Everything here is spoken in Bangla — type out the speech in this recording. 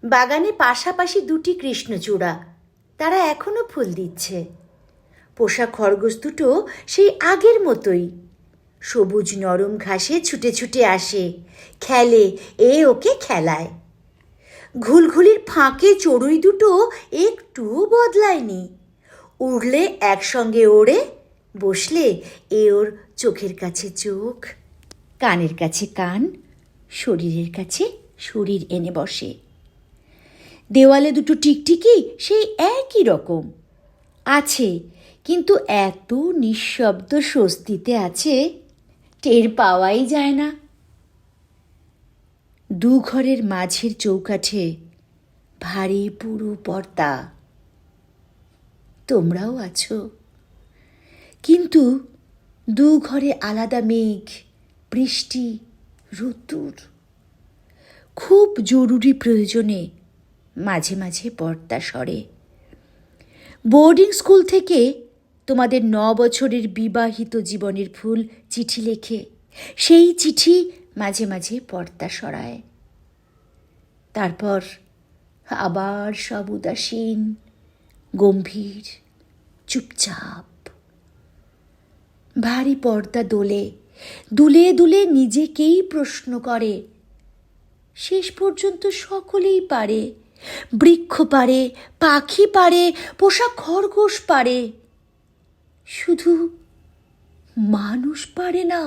বাগানে পাশাপাশি দুটি কৃষ্ণচূড়া, তারা এখনো ফুল দিচ্ছে। পোষা খরগোশ দুটো সেই আগের মতোই সবুজ নরম ঘাসে ছুটে ছুটে আসে, খেলে, ওকে খেলায়। ঘুলঘুলির ফাঁকে চড়ুই দুটো একটু বদলায়নি। উড়লে একসঙ্গে ওড়ে, বসলে ওর চোখের কাছে চোখ, কানের কাছে কান, শরীরের কাছে শরীর এনে বসে। দেওয়ালে দুটো টিকটিকি সেই একই রকম আছে, কিন্তু এত নিঃশব্দ স্বস্তিতে আছে টের পাওয়াই যায় না। দু ঘরের মাঝের চৌকাঠে ভারী পুরু পর্দা, তোমরাও আছো, কিন্তু দু ঘরে আলাদা মেঘ, বৃষ্টি, রোদ্দুর। খুব জরুরি প্রয়োজনে মাঝে মাঝে পর্দা সরে। বোর্ডিং স্কুল থেকে তোমাদের 9 বছরের বিবাহিত জীবনের ফুল চিঠি লেখে, সেই চিঠি মাঝে মাঝে পর্দা সরায়। তারপর আবার সব উদাসীন, গম্ভীর, চুপচাপ। ভারী পর্দা দোলে, দুলে দুলে নিজেকেই প্রশ্ন করে। শেষ পর্যন্ত সকলেই পারে, বৃক্ষ পারে, পাখি পারে, পোষা খরগোশ পারে, শুধু মানুষ পারে না।